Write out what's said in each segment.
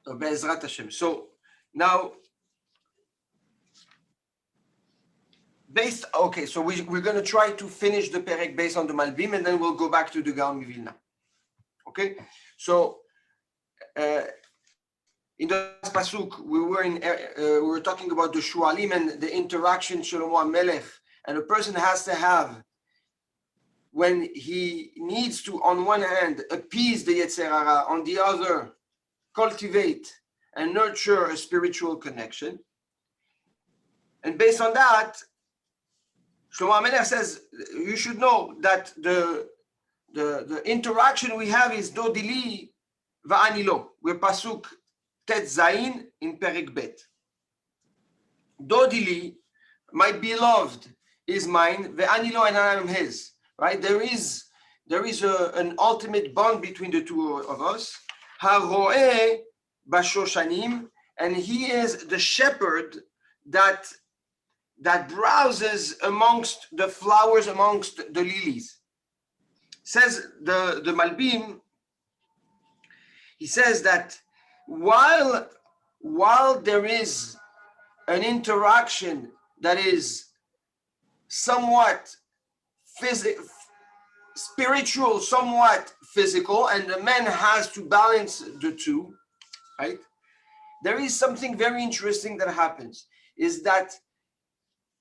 Be'ezrat Hashem. So now, so we're going to try to finish the perek based on the Malbim, and then we'll go back to the Gaon Mivilna. Okay, so in the last pasuk we were talking about the Shualim and the interaction Shlomo HaMelech, and a person has to have when he needs to, on one hand, appease the Yetzer Hara, on the other, cultivate and nurture a spiritual connection. And based on that, Shlomo HaMelech says, you should know that the interaction we have is Dodili va'anilo. We're pasuk Tet Zayin in Perek Bet. Dodili, my beloved, is mine, ve'anilo, and I am his. Right? There is an ultimate bond between the two of us. Haroeh bashoshanim, and he is the shepherd that browses amongst the flowers, amongst the lilies. Says the Malbim, he says that while there is an interaction that is somewhat spiritual, somewhat physical, and the man has to balance the two, right? There is something very interesting that happens, is that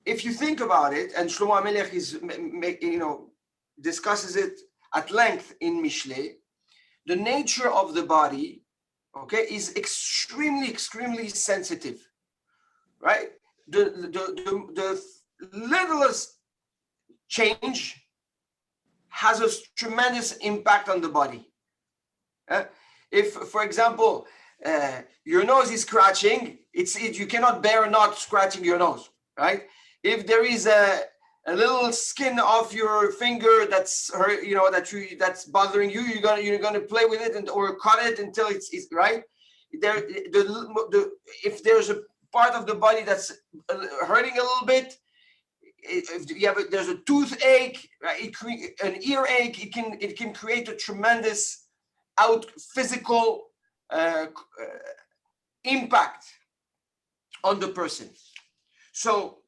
if you think about it, and Shlomo HaMelech discusses it at length in Mishlei, the nature of the body, okay, is extremely sensitive, right? The littlest change has a tremendous impact on the body. If, for example, your nose is scratching, you cannot bear not scratching your nose, right? If there is a little skin off your finger that's hurt, that's bothering you, you're gonna play with it or cut it until it's right. If there's a part of the body that's hurting a little bit, if there's a toothache, right, an earache, it can create a tremendous physical impact on the person. So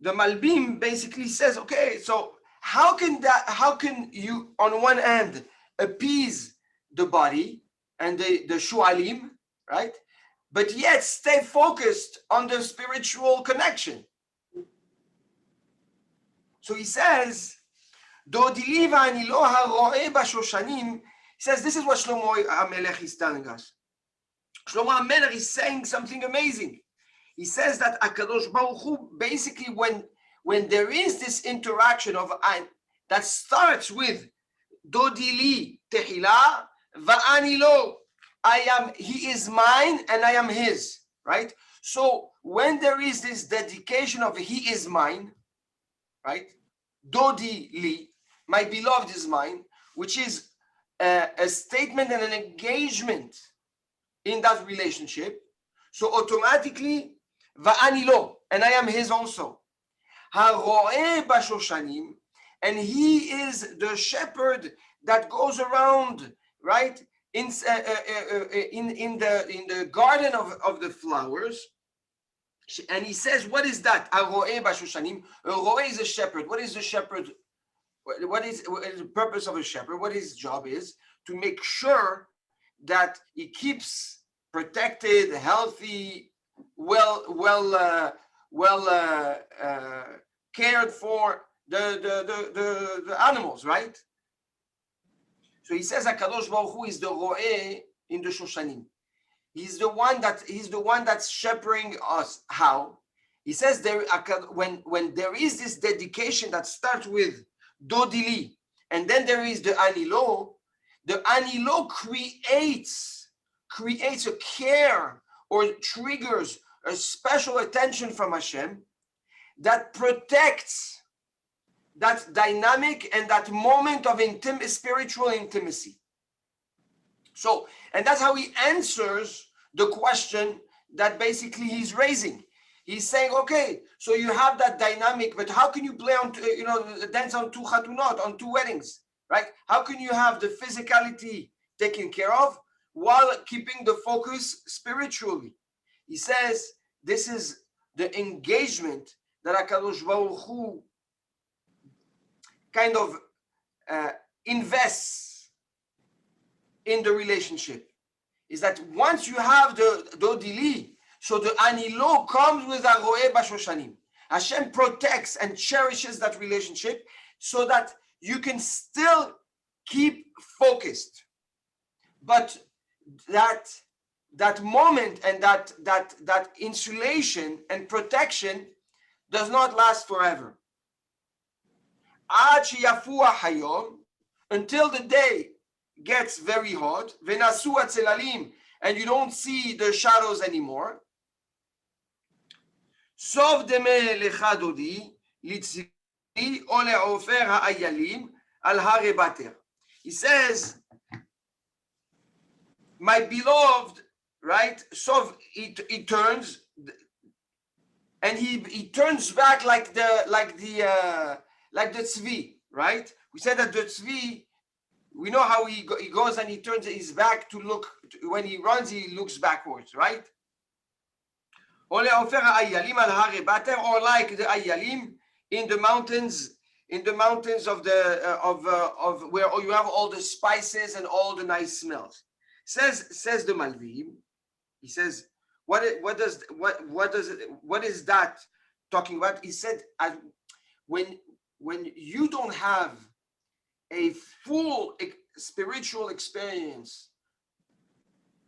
the Malbim basically says, okay, so how can you on one hand appease the body and the Shualim, right, but yet stay focused on the spiritual connection? So he says, he says, this is what Shlomo HaMelech is telling us. Shlomo HaMelech is saying something amazing. He says that HaKadosh Baruch Hu, basically when there is this interaction of that starts with Dodili Tehila Va'anilo, he is mine and I am his, right? So when there is this dedication of he is mine, right? Dodi li, my beloved is mine, which is a statement and an engagement in that relationship. So automatically, va'anilo, and I am his also. Haroeh bashoshanim, and he is the shepherd that goes around, right, in the garden of the flowers. And he says, what is that? Haroeh bashoshanim. Roeh is a shepherd. What is the shepherd? What is the purpose of a shepherd? What his job is? To make sure that he keeps protected, healthy, well cared for the animals, right? So he says HaKadosh Baruch Hu is the roeh in the Shoshanim. He's the one that's shepherding us. How? He says when there is this dedication that starts with Dodili, and then there is the Anilo creates a care or triggers a special attention from Hashem that protects that dynamic and that moment of spiritual intimacy. So, and that's how he answers the question that basically he's raising. He's saying, okay, so you have that dynamic, but how can you play on, dance on two chatunot, on two weddings, right? How can you have the physicality taken care of while keeping the focus spiritually. He says this is the engagement that HaKadosh Baruch Hu kind of invests in the relationship. Is that once you have the Dodili, so the Anilo comes with Aroe Bashoshanim. Hashem protects and cherishes that relationship so that you can still keep focused. But that moment and that insulation and protection does not last forever. Until the day gets very hot, and you don't see the shadows anymore. He says, my beloved, right? So he turns, and he turns back like the tzvi, right? We said that the tzvi, we know how he goes and he turns his back to look. When he runs, he looks backwards, right? Or like the ayalim in the mountains of where you have all the spices and all the nice smells. Says the Malvim. He says, what is that talking about? He said, when you don't have a full spiritual experience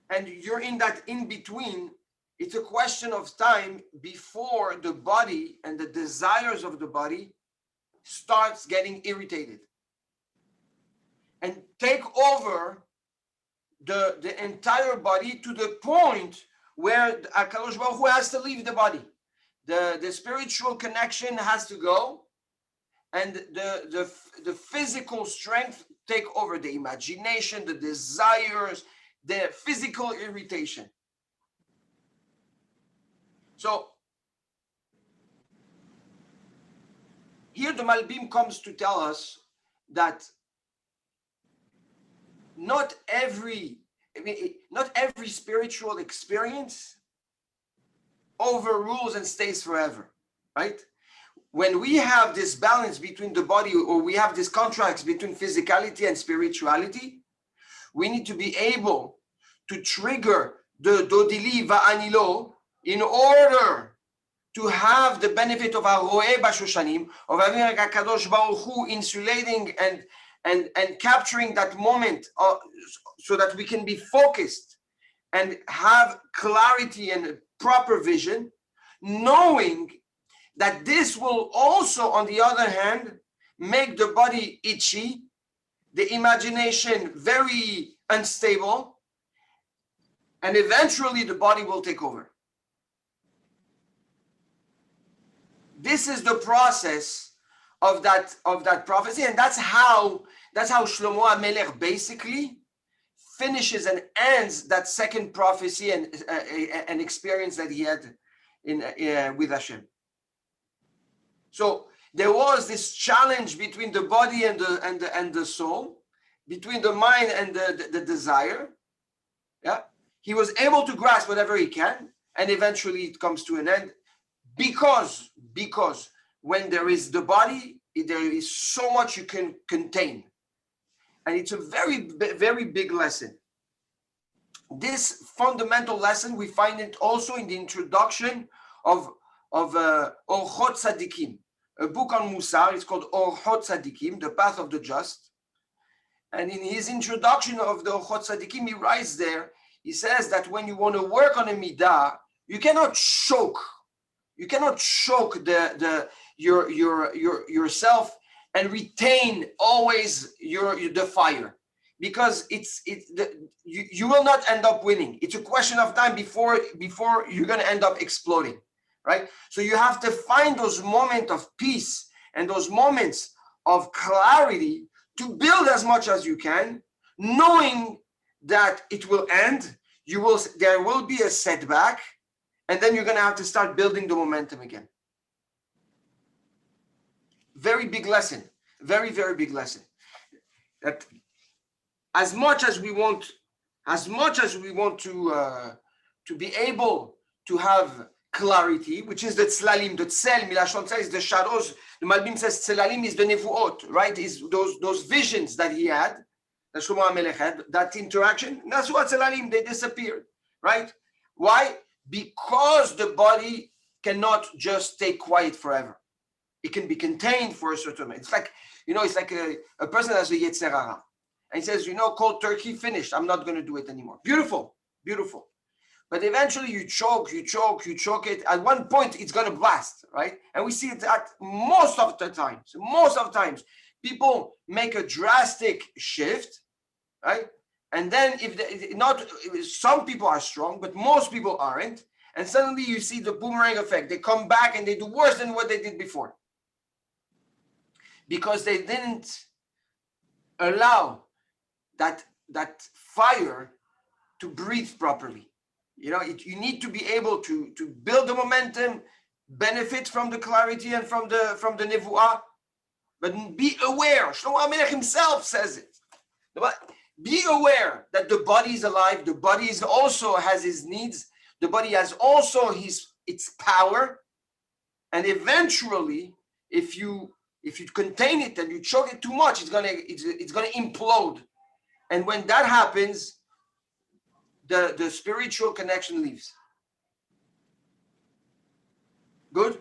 and you're in that in between, it's a question of time before the body and the desires of the body starts getting irritated and take over the entire body to the point where HaKadosh Baruch Hu has to leave the body. The spiritual connection has to go, and the physical strength take over, the imagination, the desires, the physical irritation. So here the Malbim comes to tell us that not every spiritual experience overrules and stays forever, right? When we have this balance between the body, or we have this contrast between physicality and spirituality, we need to be able to trigger the Dodili Va'anilo in order to have the benefit of Aroe Bashoshanim, of having HaKadosh Baruch Hu insulating and capturing that moment so that we can be focused and have clarity and proper vision, knowing that this will also, on the other hand, make the body itchy, the imagination very unstable, and eventually the body will take over. This is the process of that prophecy, and that's how Shlomo HaMelech basically finishes and ends that second prophecy and an experience that he had with Hashem. So there was this challenge between the body and the soul, between the mind and the desire. Yeah, he was able to grasp whatever he can, and eventually it comes to an end, because when there is the body, there is so much you can contain, and it's a very, very big lesson. This fundamental lesson, we find it also in the introduction of Orchot Tzadikim, a book on Musar. It's called Orchot Tzadikim, the path of the just. And in his introduction of the Orchot Tzadikim, he writes there, he says that when you want to work on a midah, you cannot choke yourself and retain always the fire, because you will not end up winning. It's a question of time before you're going to end up exploding, right? So you have to find those moments of peace and those moments of clarity to build as much as you can, knowing that it will end. There will be a setback, and then you're going to have to start building the momentum again. Very big lesson, very, very big lesson. That as much as we want as much as we want to be able to have clarity, which is the tzlalim, the tzel, milashon tzel is the shadows. The Malbim says tzelalim is the nevuot, right? Is those visions that he had, that Shlomo HaMelech had, that interaction. Nasu tzelalim, they disappeared, right? Why? Because the body cannot just stay quiet forever. It can be contained for a certain moment. It's like, it's like a person has a yetzer hara, and he says, cold turkey, finished. I'm not going to do it anymore. Beautiful, beautiful. But eventually you choke it. At one point, it's going to blast, right? And we see it at most of the times. Most of the times, people make a drastic shift, right? And then some people are strong, but most people aren't. And suddenly you see the boomerang effect. They come back and they do worse than what they did before. Because they didn't allow that fire to breathe properly. You need to be able to build the momentum, benefit from the clarity and from the nevuah, but be aware. Shlomo HaMelech himself says it. Be aware that the body is alive. The body also has its needs. The body has also its power. And eventually, if you contain it and you choke it too much, it's gonna implode. And when that happens, the spiritual connection leaves. Good?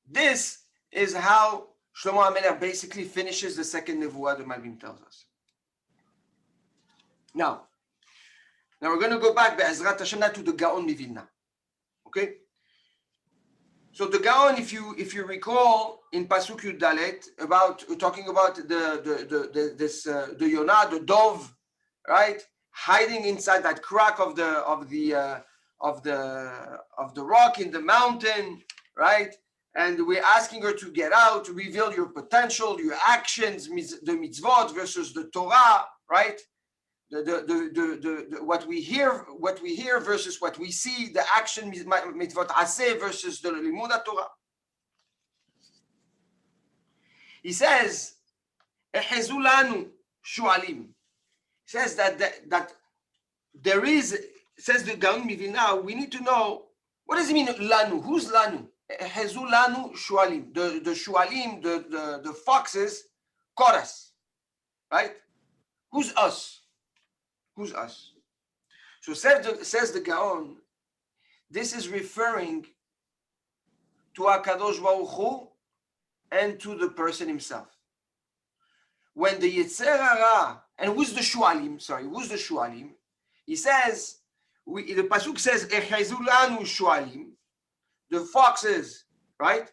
This is how Shlomo HaMelech basically finishes the second nevuah the Malbim tells us. Now we're going to go back Be'ezrat Hashem to the Gaon Mivilna. Okay? So the Gaon, if you recall in Pasuk Yud Dalet, talking about the Yonah, the dove, right? Hiding inside that crack of the rock in the mountain, right? And we're asking her to get out, to reveal your potential, your actions, the mitzvot versus the Torah, right? What we hear versus what we see, the action mitzvot aseh versus the limud Torah. He says, "Echezu lanu shualim." He says that there is, says the Gaon Mivilna, we need to know, what does it mean, lanu? Who's lanu? Echezu lanu shualim. The shualim, the foxes, caught us, right? Who's us? Who's us? So says the Gaon, this is referring to HaKadosh Baruch Hu and to the person himself. When the Yetzer Hara, and who's the Shualim? He says, the Pasuk says, Echezu lanu Shualim, the foxes, right?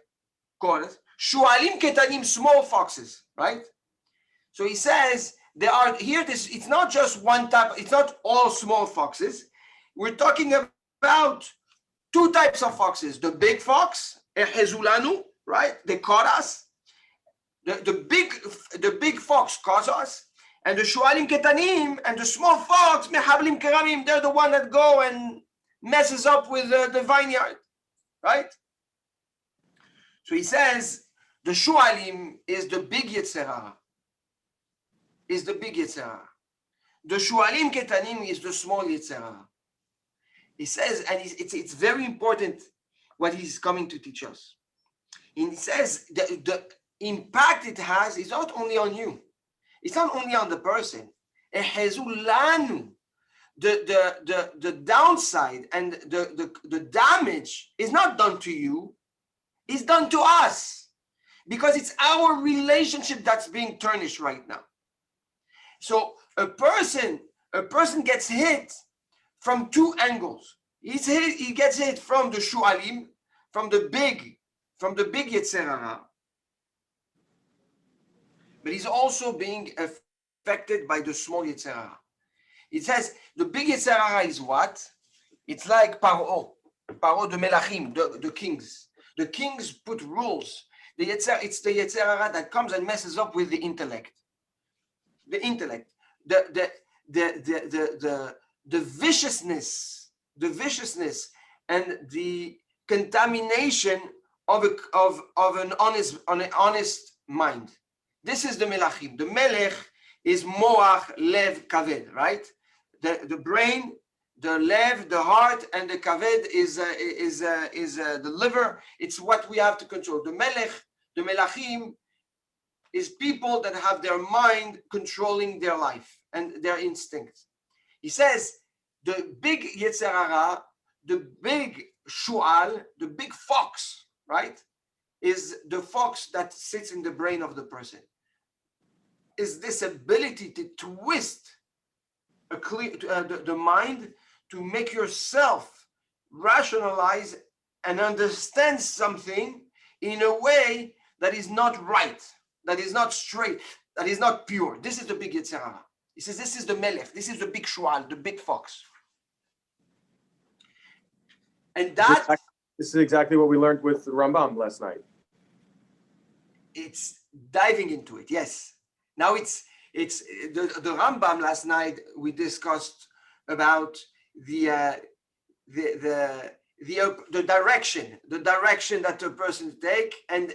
Shualim ketanim, small foxes, right? So he says, there are here. It's not just one type. It's not all small foxes. We're talking about two types of foxes: the big fox, Ehezulanu, right? They caught us. The big fox caught us, and the Shualim Ketanim and the small fox Mehablim Keramim. They're the one that go and messes up with the vineyard, right? So he says the Shualim is the big Yetzer Hara. Is the big Yetzer Hara. The Shualim Ketanim is the small Yetzer Hara. He says, and it's very important what he's coming to teach us. And he says the impact it has is not only on you. It's not only on the person. The downside and the damage is not done to you, it's done to us. Because it's our relationship that's being tarnished right now. So a person gets hit from two angles. He gets hit from the Shualim, from the big Yetzer Hara. But he's also being affected by the small Yetzer Hara. It says the big Yetzer Hara is what? It's like Paro the Melachim, the kings. The kings put rules. It's the Yetzer Hara that comes and messes up with the intellect. The intellect, the viciousness, and the contamination of an honest mind. This is the Melachim. The Melech is Moach Lev Kaved, right? the brain, the lev, the heart, and the kaved is the liver. It's what we have to control. The melech, the melachim, is people that have their mind controlling their life and their instincts. He says the big Yetzer Hara, the big shual, the big fox, right, is the fox that sits in the brain of the person. Is this ability to twist the mind to make yourself rationalize and understand something in a way that is not right, that is not straight, that is not pure. This is the big Yetzer Hara. He says this is the melech, this is the big shual, the big fox. And that this is exactly what we learned with the Rambam last night. It's diving into it, yes. Now it's the Rambam last night. We discussed about the direction that a person take and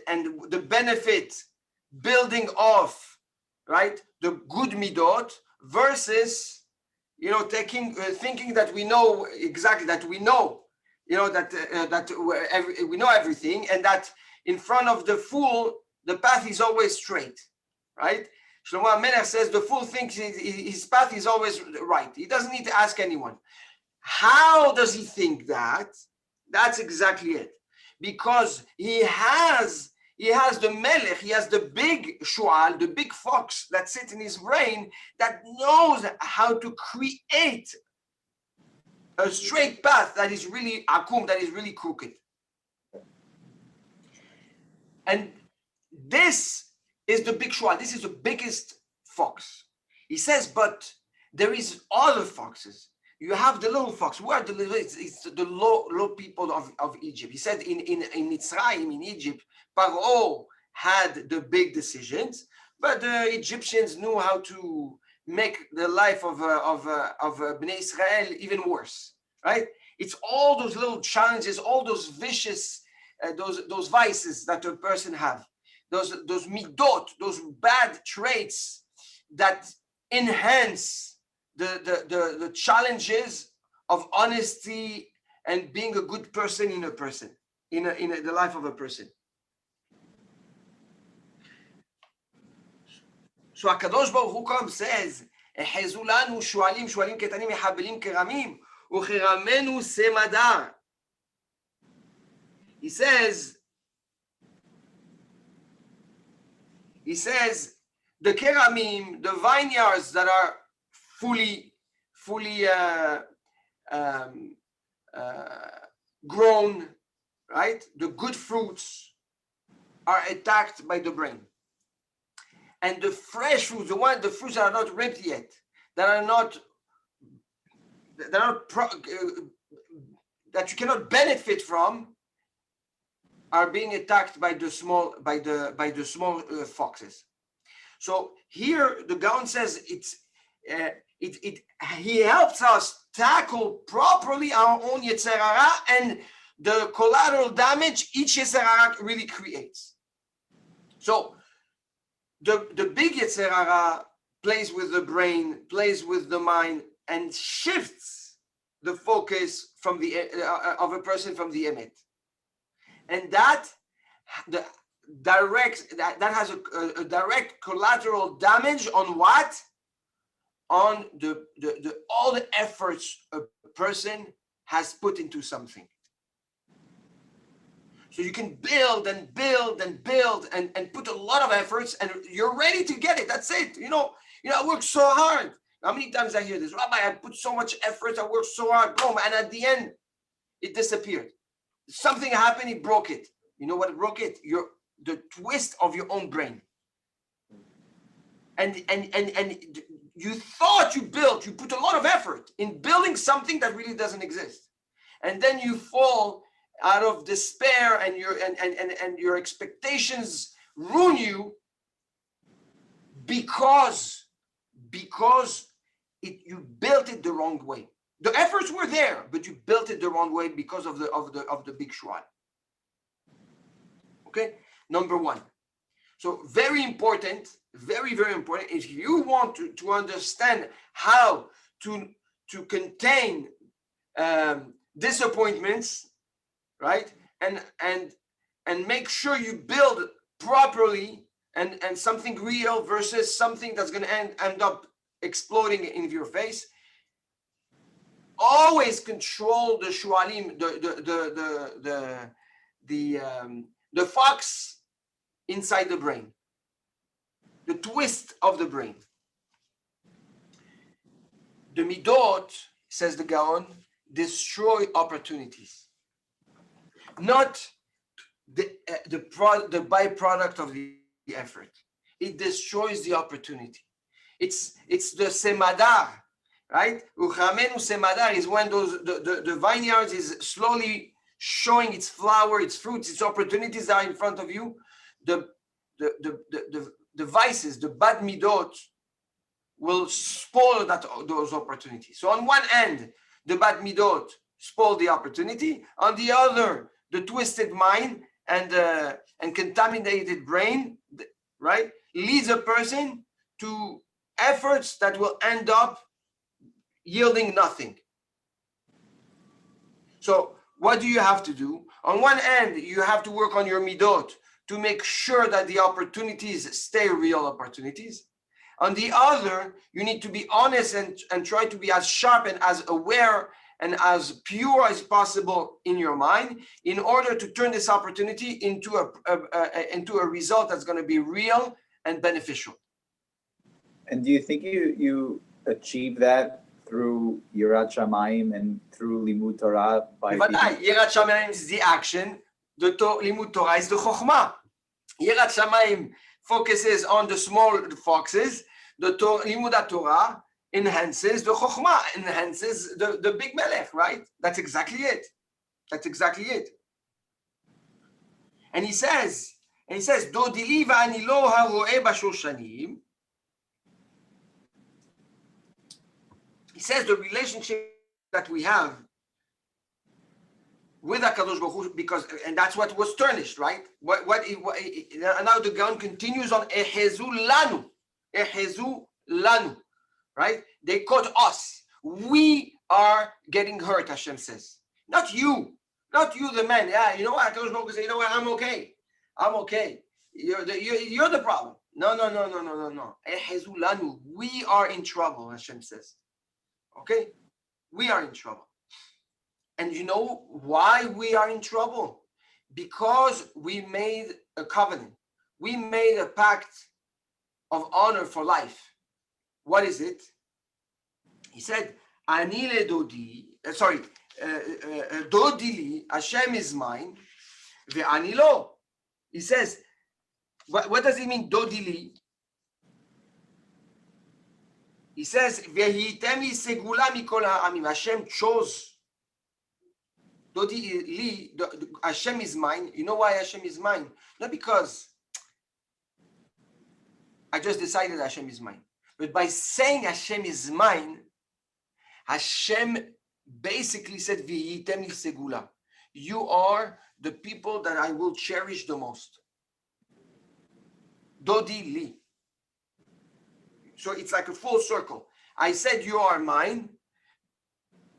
the benefit building off, right, the good midot versus thinking that we know exactly, that we know that we know everything, and that in front of the fool the path is always straight, right? Shlomo HaMelech says the fool thinks his path is always right. He doesn't need to ask anyone. How does he think that? That's exactly it. Because he has the melech, he has the big shual, the big fox that sits in his brain that knows how to create a straight path that is really akum, that is really crooked. And this is the big shual. This is the biggest fox. He says, but there is other foxes. You have the little fox. Where are the little? It's the low people of Egypt. He said in Mitzrayim, in Egypt, Paro had the big decisions, but the Egyptians knew how to make the life of Bnei Israel even worse, right? It's all those little challenges, all those vicious, those vices that a person have, those midot, those bad traits that enhance the challenges of honesty and being a good person in the life of a person. So HaKadosh Baruch Hu comes, says, "Ehezu lanu shualim ketanim mechabelim keramim uchiramenu semadar." He says, the keramim, the vineyards that are fully grown, right? The good fruits are attacked by the brain. And the fresh fruits, the fruits that are not ripped yet, that you cannot benefit from, are being attacked by the small foxes. So here the Gaon says he helps us tackle properly our own Yetzer Hara and the collateral damage each Yetzer Hara really creates. So the big Yetzer Hara plays with the brain, plays with the mind, and shifts the focus from of a person from the emet. And that has a direct collateral damage on what? On all the efforts a person has put into something. So you can build and build and build and put a lot of efforts, and you're ready to get it. That's it. I worked so hard. How many times I hear this? Rabbi, I put so much effort, I worked so hard, boom, and at the end, it disappeared. Something happened, it broke it. You know what broke it? The twist of your own brain. And you thought you put a lot of effort in building something that really doesn't exist. And then you fall out of despair, and your expectations ruin you because you built it the wrong way. The efforts were there, but you built it the wrong way because of the big shual. Okay, number one. So very important, very, very important. If you want to understand how to to contain disappointments, right? And make sure you build properly and something real versus something that's going to end up exploding in your face. Always control the shualim, the fox inside the brain, the twist of the brain. The midot, says the Gaon, destroy opportunities, not the byproduct of the effort. It destroys the opportunity. It's the semadar, right? Uchamenu semadar is when the vineyards is slowly showing its flower, its fruits, its opportunities are in front of you. The vices, the bad midot, will spoil those opportunities. So on one end, the bad midot spoil the opportunity. On the other, the twisted mind and contaminated brain, right, leads a person to efforts that will end up yielding nothing. So what do you have to do? On one end, you have to work on your midot to make sure that the opportunities stay real opportunities. On the other, you need to be honest and try to be as sharp and as aware and as pure as possible in your mind in order to turn this opportunity into a result that's going to be real and beneficial. And do you think you achieve that through Yirat Shamayim and through Limud Torah? Yirat Shamayim is the action. The Limud Torah is the Chokhmah. Yirat Shamayim focuses on the small foxes. The Limud Torah enhances the Chokhmah, enhances the big Melech, right? That's exactly it. That's exactly it. And he says, Dodili va'ani lo haro'eh b'shoshanim. He says the relationship that we have with HaKadosh Baruch Hu, because, and that's what was tarnished, right? And now the Gaon continues on Ehezu lanu, right? They caught us. We are getting hurt, Hashem says. Not you, the man. Yeah, you know what? HaKadosh Baruch Hu says, you know what? I'm okay. You're the problem. No. Ehezu lanu. We are in trouble, Hashem says. Okay? We are in trouble. And you know why we are in trouble? Because we made a covenant. We made a pact of honor for life. What is it? He said, Ani le dodi, Dodili, Hashem is mine, ve'ani lo. He says, what does it mean, Dodili? He says, Ve'hitemi segula mikol ha'amim. Hashem chose. Dodi li, Hashem is mine. You know why Hashem is mine? Not because I just decided Hashem is mine. But by saying Hashem is mine, Hashem basically said, V'hitemi segula. You are the people that I will cherish the most. Dodi li. So it's like a full circle. I said you are mine.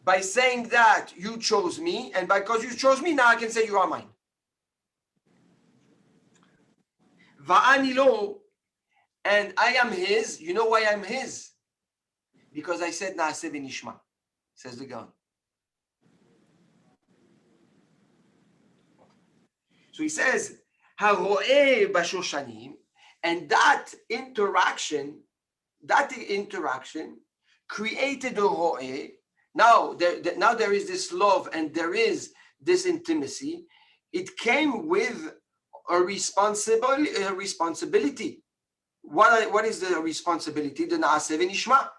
By saying that, you chose me. And because you chose me, now I can say you are mine. Va'ani lo, and I am his. You know why I'm his? Because I said Na'aseh v'nishma, says the Gaon. So he says, Haro'eh b'shoshanim, and that interaction created a ro'eh. Now there is this love and there is this intimacy. It came with a responsibility. What is the responsibility? The Na'aseh v'nishma,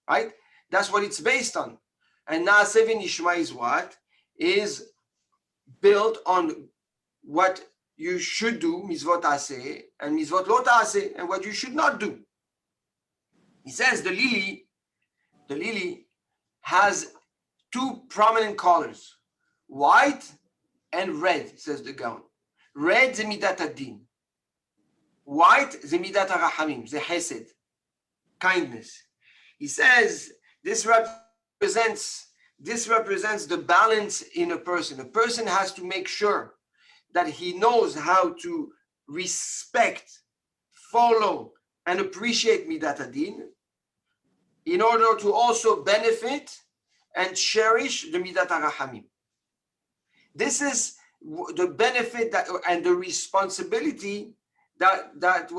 right? That's what it's based on. And Na'aseh v'nishma is what? Is built on what you should do, mitzvot ta'aseh, and mitzvot lo ta'aseh, and what you should not do. He says the lily has two prominent colors, white and red, says the Gaon. Red is midat adin. White is midat harachamim, the hesed, kindness. He says this this represents the balance in a person. A person has to make sure that he knows how to respect, follow, and appreciate Midat Adin in order to also benefit and cherish the Midat HaRachamim. This is the benefit that and the responsibility that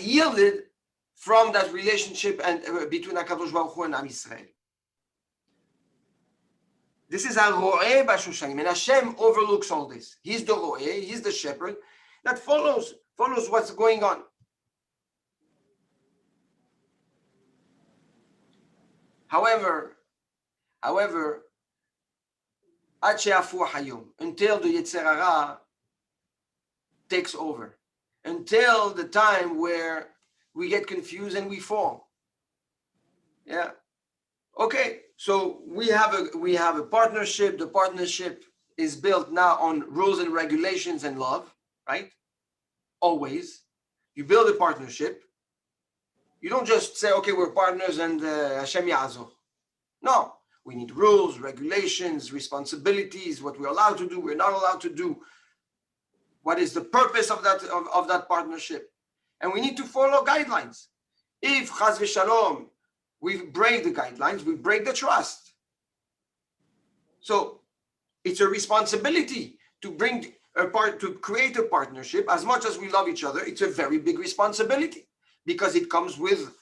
yielded from that relationship and between HaKadosh Baruch Hu and Am Yisrael. This is a ro'eh b'shushanim, and Hashem overlooks all this. He's the ro'eh, he's the shepherd that follows what's going on. However, until the Yetzer Hara takes over, until the time where we get confused and we fall. Yeah. Okay. So we have a partnership. The partnership is built now on rules and regulations and love, right? Always. You build a partnership. You don't just say, okay, we're partners and Hashem Ya'azor. No. We need rules, regulations, responsibilities, what we're allowed to do, we're not allowed to do. What is the purpose of that partnership? And we need to follow guidelines. If Chaz v'Shalom, we break the guidelines, we break the trust. So it's a responsibility to create a partnership. As much as we love each other, it's a very big responsibility because it comes with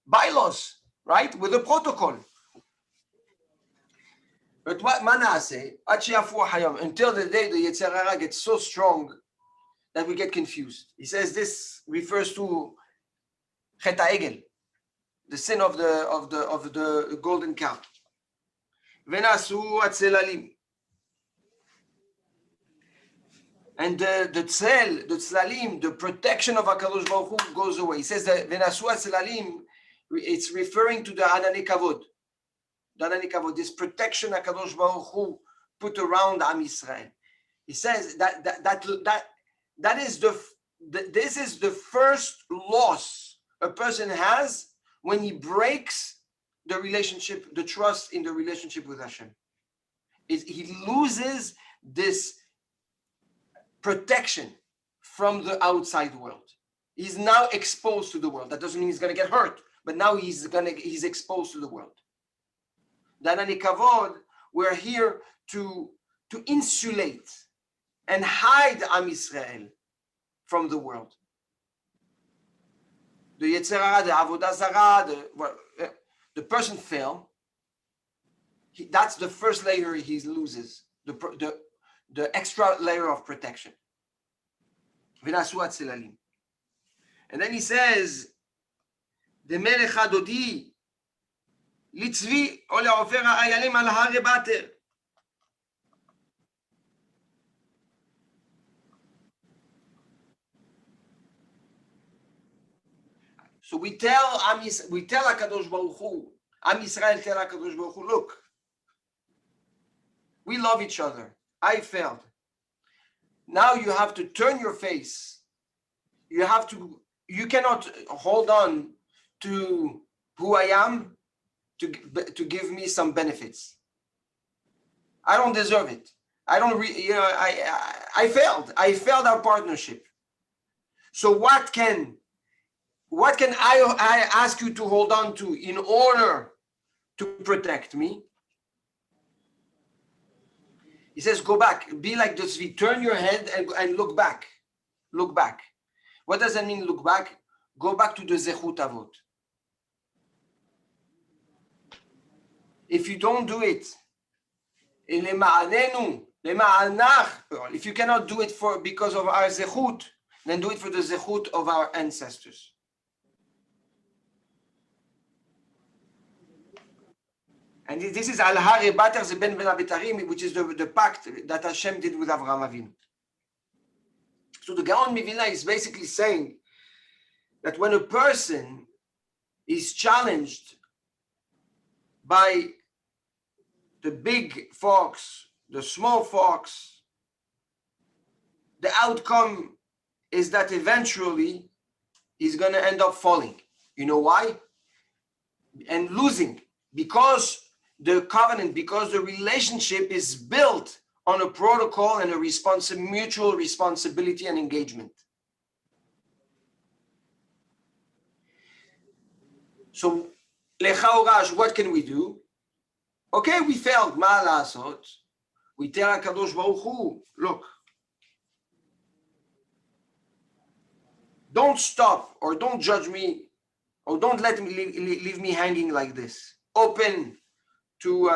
bylaws, right? With a protocol. But what manase, until the day the Yetzer Hara gets so strong that we get confused. He says this refers to Chet HaEgel, the sin of the golden calf. Venasu atzelalim. And the tzlalim, the protection of HaKadosh Baruch Hu goes away. He says that Venasu atzelalim, it's referring to the Ananei Kavod. This protection HaKadosh Baruch Hu put around Am Yisrael. He says this is the first loss a person has when he breaks the relationship, the trust in the relationship with Hashem. He loses this protection from the outside world. He's now exposed to the world. That doesn't mean he's going to get hurt, but now he's exposed to the world. Ananei Kavod, we're here to insulate and hide Am Yisrael from the world. The Yetzer Hara, the Avodah Zarah, the person fell. That's the first layer he loses, the extra layer of protection. V'nasu atzelalim. And then he says, the Melech Hadodi, Litzvi או לעופר האיילים על הר באטר. So we tell HaKadosh Baruch Hu, Am Yisrael tell HaKadosh Baruch Hu, look, we love each other. I failed. Now you have to turn your face. You cannot hold on to who I am to give me some benefits. I don't deserve it. I failed. I failed our partnership. So what can I ask you to hold on to in order to protect me? He says, go back. Be like the Tzvi. Turn your head and look back. Look back. What does that mean, look back? Go back to the Zechut Avot. If you don't do it, if you cannot do it because of our Zechut, then do it for the Zechut of our ancestors. And this is Al Har Bater Zeben Ben Abetarim, which is the pact that Hashem did with Avraham Avinu. So the Gaon Mivilna is basically saying that when a person is challenged by the big fox, the small fox, the outcome is that eventually he's going to end up falling. You know why? and losing, because the covenant, because the relationship is built on a protocol and a mutual responsibility and engagement. So, Lecha Orash, what can we do? Okay, we failed. Ma la'asot. We tell HaKadosh Baruch Hu, look, don't stop or don't judge me or don't let me leave me hanging like this. Open to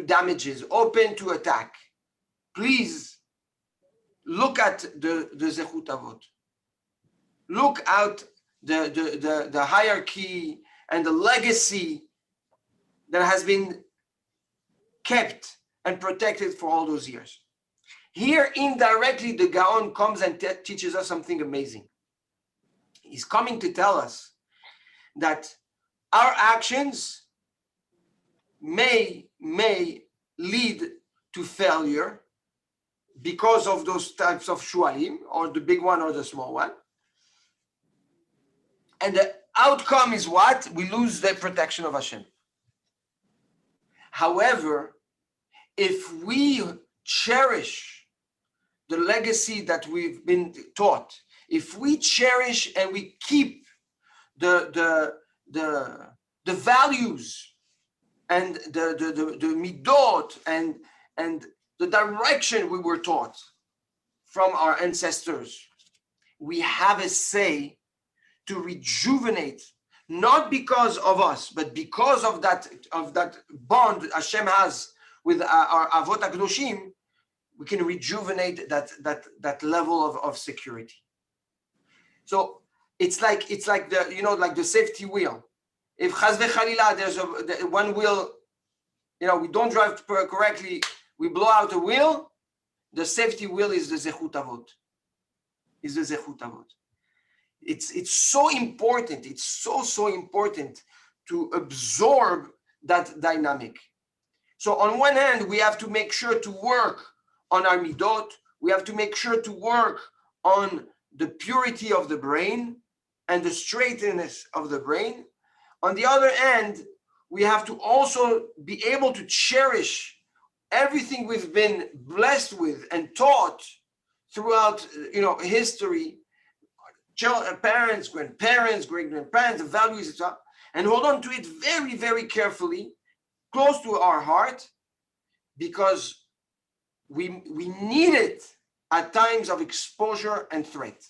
damages, open to attack. Please look at the Zechut Avot. Look out the hierarchy and the legacy that has been kept and protected for all those years. Here, indirectly, the Gaon comes and teaches us something amazing. He's coming to tell us that our actions may lead to failure because of those types of shualim, or the big one or the small one. And the outcome is what? We lose the protection of Hashem. However, if we cherish the legacy that we've been taught, if we cherish and we keep the values and the midot and the direction we were taught from our ancestors, we have a say to rejuvenate, not because of us, but because of that bond Hashem has with our Avot HaKadoshim. We can rejuvenate that level of security. So it's like the like the safety wheel. If Chaz v'Chalila, there's one wheel, we don't drive correctly, we blow out a wheel, the safety wheel is the Zechut Avot. It's so important. It's so important to absorb that dynamic. So on one hand, we have to make sure to work on our midot. We have to make sure to work on the purity of the brain and the straightness of the brain. On the other hand, we have to also be able to cherish everything we've been blessed with and taught throughout, history, parents, grandparents, great-grandparents, the values, etc., and hold on to it very, very carefully, close to our heart, because we need it at times of exposure and threat.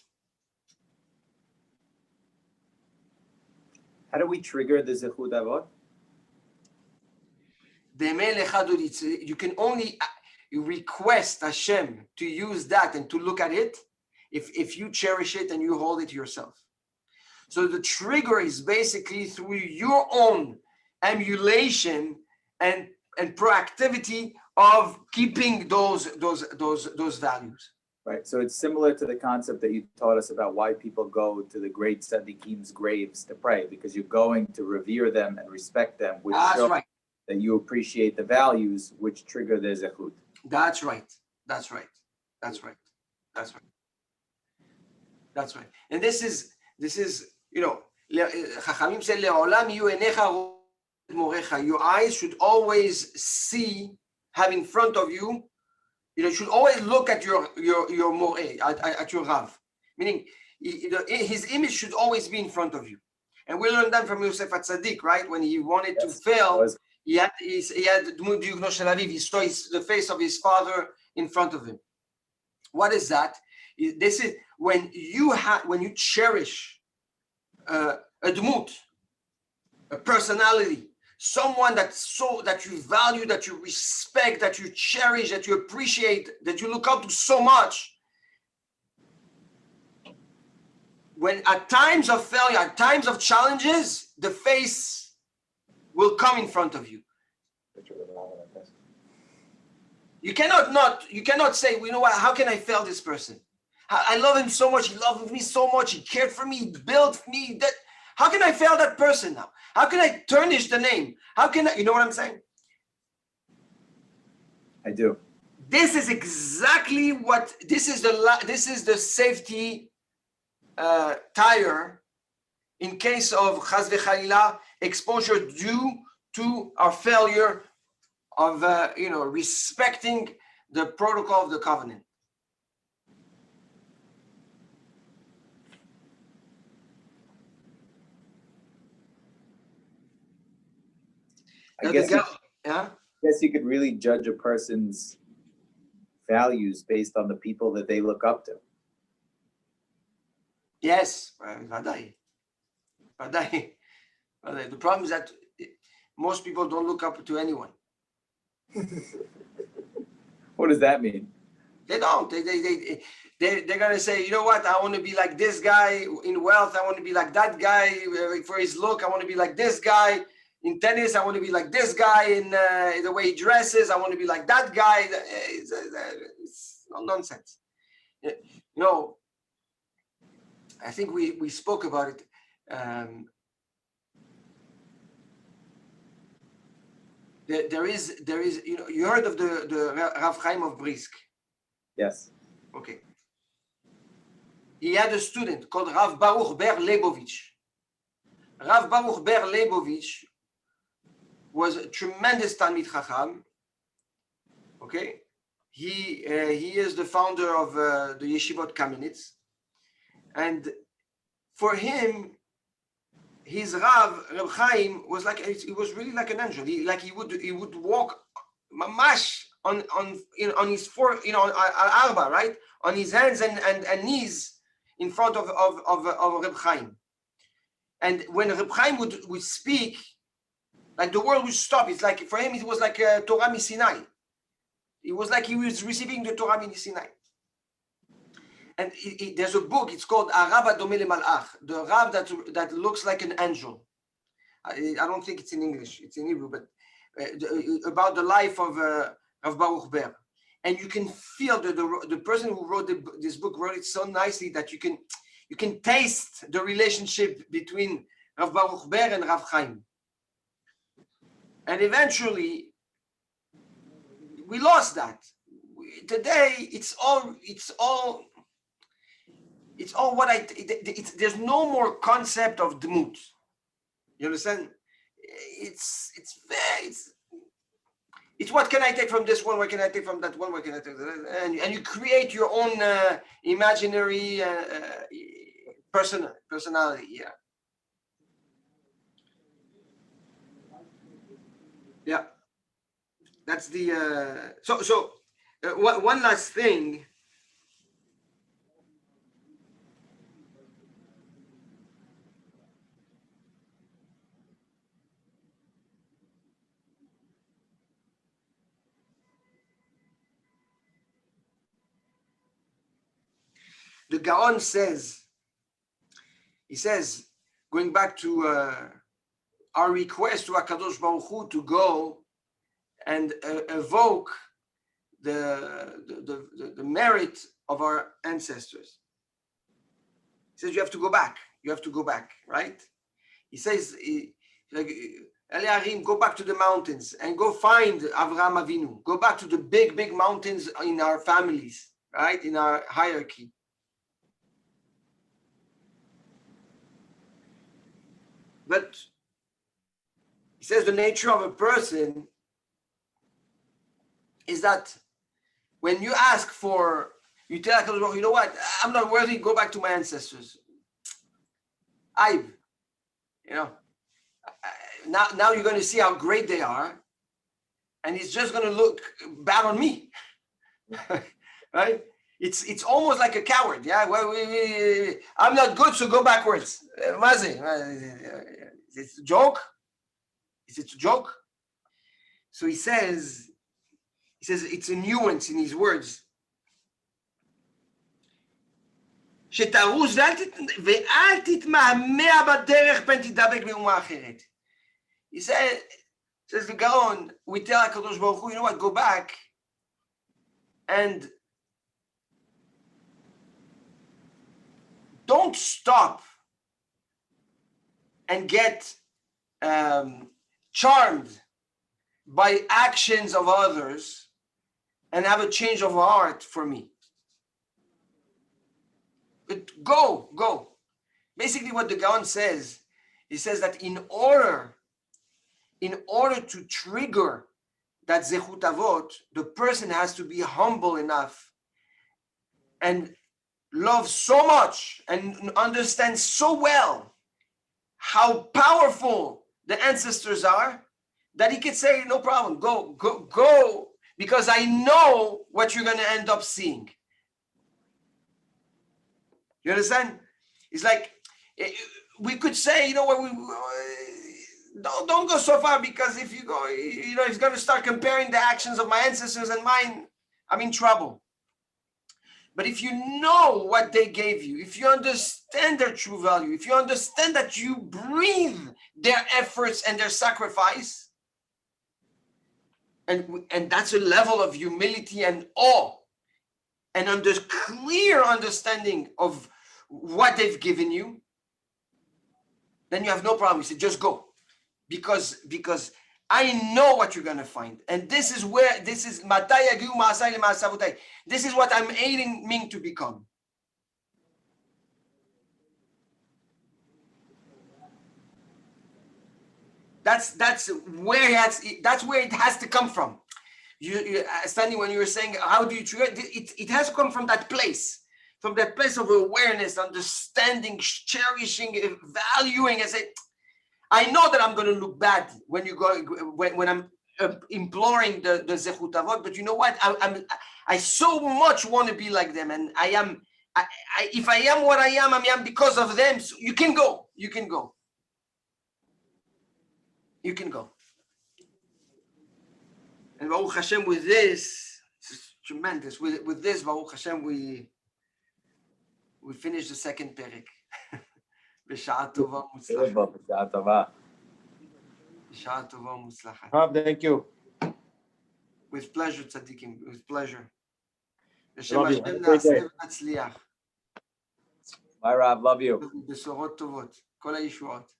How do we trigger the Zechut Avot? You can only request Hashem to use that and to look at it if you cherish it and you hold it yourself. So the trigger is basically through your own emulation and proactivity of keeping those values. Right. So it's similar to the concept that you taught us about why people go to the great Tzadikim's graves to pray, because you're going to revere them and respect them, which shows that you appreciate the values which trigger their Zechut. That's right. And this is Chachamim said, "Le'olam yu enecha morecha." Your eyes should always see, have in front of you. You should always look at your more, at your Rav. Meaning, his image should always be in front of you. And we learned that from Yosef HaTzadik, right? When he wanted to fail, he had he saw the face of his father in front of him. What is that? This is when you cherish a dmut, a personality, someone that you value, that you respect, that you cherish, that you appreciate, that you look up to so much. When at times of failure, at times of challenges, the face will come in front of you. You cannot say, what, how can I fail this person? I love him so much, he loved me so much, he cared for me, he built me. How can I fail that person now? How can I tarnish the name? How can I, you know what I'm saying? I do. This is exactly what, this is the safety tire in case of Chaz v'Chalila, exposure due to our failure of respecting the protocol of the covenant. I guess you could really judge a person's values based on the people that they look up to. Yes, ודאי. ודאי. The problem is that most people don't look up to anyone. What does that mean? They don't. They're gonna say, you know what? I want to be like this guy in wealth. I want to be like that guy for his look. I want to be like this guy in tennis. I want to be like this guy in the way he dresses. I want to be like that guy. It's nonsense. I think we spoke about it. There is, you heard of the Rav Chaim of Brisk? Yes. Okay. He had a student called Rav Baruch Ber Leibovich. Rav Baruch Ber Leibovich was a tremendous Talmid Chacham. Okay. He is the founder of the Yeshivot Kamenetz. And for him, his Reb Chaim was really like an angel. He would walk mamash on his arba, right, on his hands and knees in front of Reb Chaim. And when Reb Chaim would speak, like the world would stop. It's like for him it was like Torah Misinai. It was like he was receiving the Torah Misinai. And there's a book, it's called Arav Adome LeMalach, the Rav that looks like an angel. I don't think it's in English, it's in Hebrew, but about the life of Rav Baruch Ber. And you can feel the person who wrote this book wrote it so nicely that you can taste the relationship between Rav Baruch Ber and Rav Chaim. And eventually, we lost that. Today, it's all what there's no more concept of dmut. You understand? It's what can I take from this one? What can I take from that one? What can I take? And you create your own imaginary personality. Yeah. Yeah. That's the one last thing. The Gaon says, going back to our request to HaKadosh Baruch Hu to go and evoke the merit of our ancestors. He says, you have to go back. You have to go back, right? He says, go back to the mountains and go find Avraham Avinu. Go back to the big, big mountains in our families, right? In our hierarchy. But he says the nature of a person is that when you ask for, you tell HaKadosh, you know what, I'm not worthy, go back to my ancestors. Now you're going to see how great they are, and it's just going to look bad on me, right? It's almost like a coward, yeah. Well, I'm not good, so go backwards. It's a joke. Is it a joke? So he says it's a nuance in his words. שתרוץ ואל תתמהמה בדרך פן תדבק באומה אחרת. He says the Gaon, we tell HaKadosh Baruch Hu, you know what, go back and don't stop and get charmed by actions of others and have a change of heart for me. But go. Basically what the Gaon says He says that in order to trigger that zechut avot, the person has to be humble enough and love so much and understand so well how powerful the ancestors are that he could say, no problem, go, because I know what you're going to end up seeing. You understand? It's like, we could say, you know what, don't go so far, because if you go, he's going to start comparing the actions of my ancestors and mine, I'm in trouble. But if you know what they gave you, if you understand their true value, if you understand that you breathe their efforts and their sacrifice, and that's a level of humility and awe, and under clear understanding of what they've given you, then you have no problem. You say, just go. Because I know what you're going to find. And this is what I'm aiming to become. That's where it has to come from. You Stanley, when you were saying, how do you trigger it? It has to come from that place of awareness, understanding, cherishing, valuing, and say, I know that I'm going to look bad when I'm imploring the zechut avot, but you know what? I so much want to be like them, and if I am what I am because of them. So you can go. And Baruch Hashem, with this, it's tremendous. With this, Baruch Hashem, we finish the second perek. בשעה טובה ומוצלחת. Thank you. With pleasure, tzaddikim, with pleasure. Love you. Have a great day. Bye, Rob. Love you. בשורות טובות, כל הישועות.